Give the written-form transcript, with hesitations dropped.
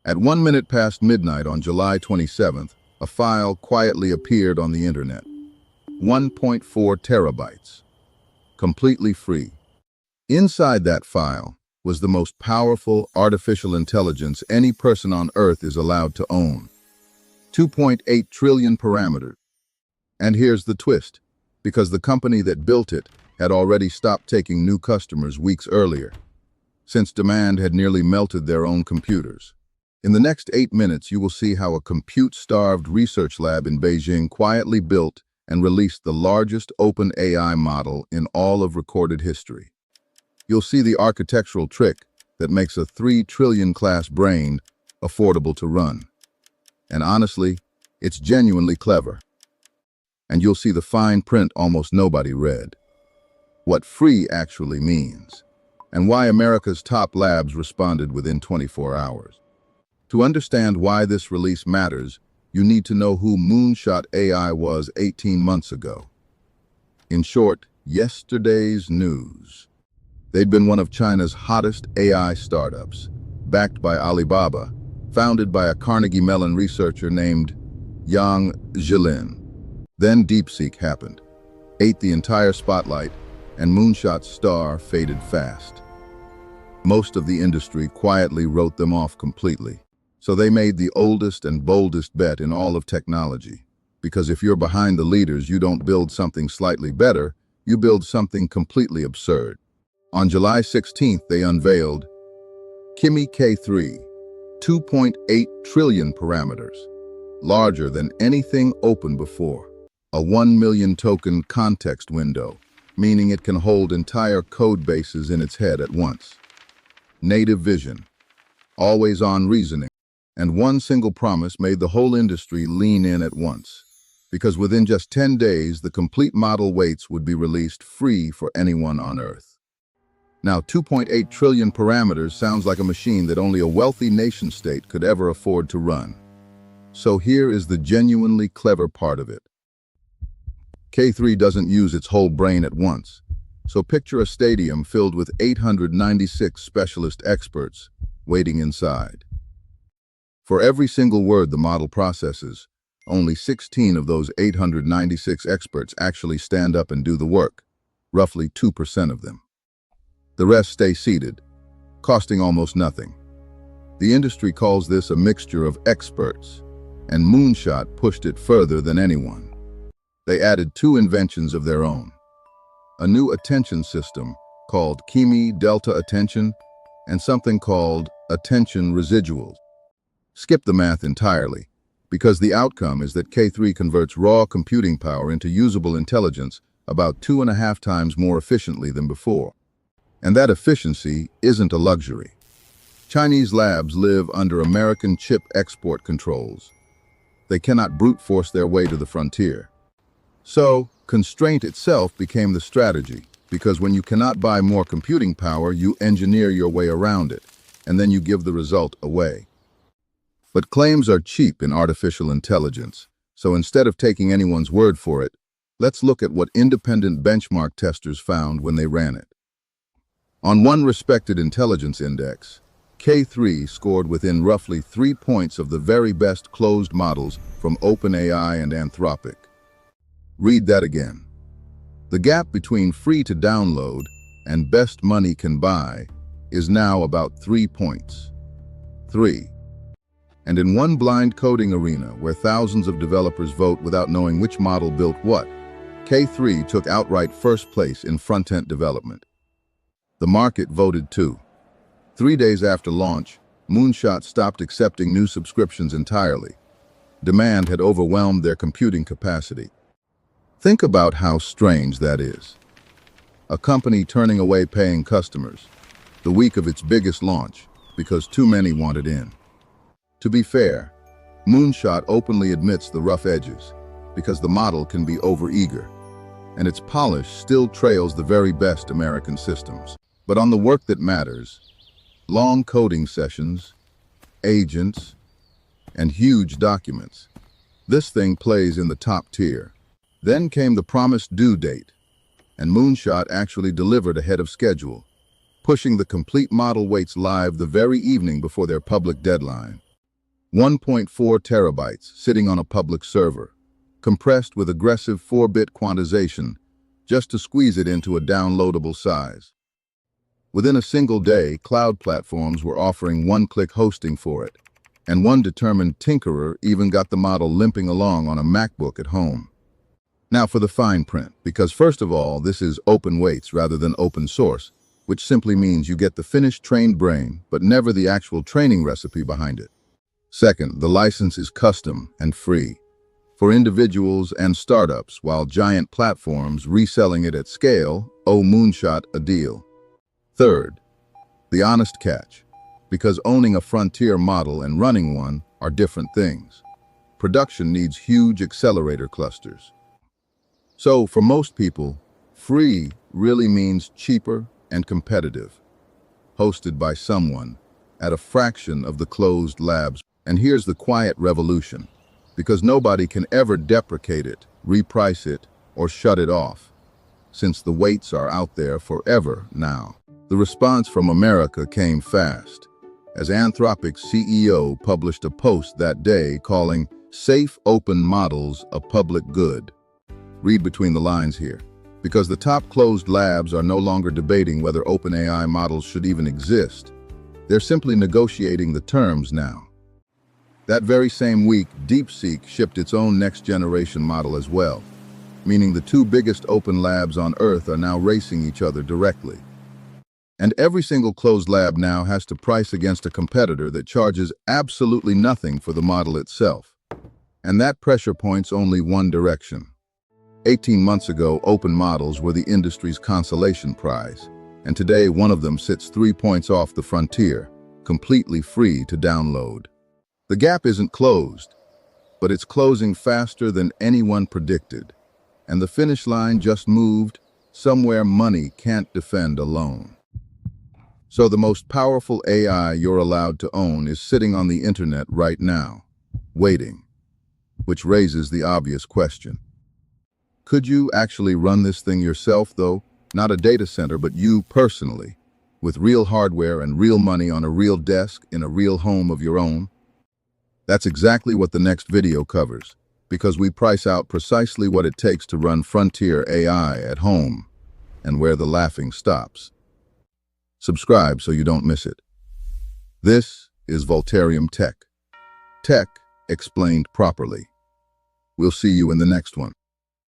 At 1 minute past midnight on July 27th, a file quietly appeared on the internet. 1.4 terabytes. Completely free. Inside that file was the most powerful artificial intelligence any person on Earth is allowed to own. 2.8 trillion parameters. And here's the twist, because the company that built it had already stopped taking new customers weeks earlier, since demand had nearly melted their own computers. In the next 8 minutes, you will see how a compute-starved research lab in Beijing quietly built and released the largest open AI model in all of recorded history. You'll see the architectural trick that makes a 3 trillion class brain affordable to run. And honestly, it's genuinely clever. And you'll see the fine print almost nobody read. What free actually means, and why America's top labs responded within 24 hours. To understand why this release matters, you need to know who Moonshot AI was 18 months ago. In short, yesterday's news. They'd been one of China's hottest AI startups, backed by Alibaba, founded by a Carnegie Mellon researcher named Yang Zhilin. Then DeepSeek happened, ate the entire spotlight, and Moonshot's star faded fast. Most of the industry quietly wrote them off completely. So they made the oldest and boldest bet in all of technology. Because if you're behind the leaders, you don't build something slightly better, you build something completely absurd. On July 16th, they unveiled Kimi K3, 2.8 trillion parameters, larger than anything open before. A 1 million token context window, meaning it can hold entire code bases in its head at once. Native vision, always-on reasoning, and one single promise made the whole industry lean in at once. Because within just 10 days, the complete model weights would be released free for anyone on Earth. Now, 2.8 trillion parameters sounds like a machine that only a wealthy nation-state could ever afford to run. So here is the genuinely clever part of it. K3 doesn't use its whole brain at once. So picture a stadium filled with 896 specialist experts waiting inside. For every single word the model processes, only 16 of those 896 experts actually stand up and do the work, roughly 2% of them. The rest stay seated, costing almost nothing. The industry calls this a mixture of experts, and Moonshot pushed it further than anyone. They added 2 inventions of their own. A new attention system called Kimi Delta Attention and something called Attention Residuals. Skip the math entirely, because the outcome is that K3 converts raw computing power into usable intelligence about 2.5 times more efficiently than before. And that efficiency isn't a luxury. Chinese labs live under American chip export controls. They cannot brute force their way to the frontier. So, constraint itself became the strategy, because when you cannot buy more computing power, you engineer your way around it, and then you give the result away. But claims are cheap in artificial intelligence, so instead of taking anyone's word for it, let's look at what independent benchmark testers found when they ran it. On one respected intelligence index, K3 scored within roughly 3 points of the very best closed models from OpenAI and Anthropic. Read that again. The gap between free to download and best money can buy is now about 3 points. 3. And in one blind coding arena where thousands of developers vote without knowing which model built what, K3 took outright first place in front-end development. The market voted too. 3 days after launch, Moonshot stopped accepting new subscriptions entirely. Demand had overwhelmed their computing capacity. Think about how strange that is. A company turning away paying customers, the week of its biggest launch, because too many wanted in. To be fair, Moonshot openly admits the rough edges, because the model can be overeager, and its polish still trails the very best American systems. But on the work that matters, long coding sessions, agents, and huge documents, this thing plays in the top tier. Then came the promised due date, and Moonshot actually delivered ahead of schedule, pushing the complete model weights live the very evening before their public deadline. 1.4 terabytes sitting on a public server, compressed with aggressive 4-bit quantization just to squeeze it into a downloadable size. Within a single day, cloud platforms were offering one-click hosting for it, and one determined tinkerer even got the model limping along on a MacBook at home. Now for the fine print, because first of all, this is open weights rather than open source, which simply means you get the finished trained brain, but never the actual training recipe behind it. Second, the license is custom and free for individuals and startups, while giant platforms reselling it at scale owe Moonshot a deal. Third, the honest catch, because owning a frontier model and running one are different things. Production needs huge accelerator clusters. So for most people, free really means cheaper and competitive, hosted by someone at a fraction of the closed labs. And here's the quiet revolution, because nobody can ever deprecate it, reprice it, or shut it off, since the weights are out there forever now. The response from America came fast, as Anthropic's CEO published a post that day calling safe open models a public good. Read between the lines here, because the top closed labs are no longer debating whether OpenAI models should even exist. They're simply negotiating the terms now. That very same week, DeepSeek shipped its own next-generation model as well, meaning the two biggest open labs on Earth are now racing each other directly. And every single closed lab now has to price against a competitor that charges absolutely nothing for the model itself. And that pressure points only one direction. 18 months ago, open models were the industry's consolation prize, and today one of them sits 3 points off the frontier, completely free to download. The gap isn't closed, but it's closing faster than anyone predicted, and the finish line just moved somewhere money can't defend alone. So the most powerful AI you're allowed to own is sitting on the internet right now, waiting, which raises the obvious question. Could you actually run this thing yourself, though? Not a data center, but you personally, with real hardware and real money on a real desk in a real home of your own? That's exactly what the next video covers, because we price out precisely what it takes to run frontier AI at home, and where the laughing stops. Subscribe so you don't miss it. This is VoltariumTech. Tech explained properly. We'll see you in the next one.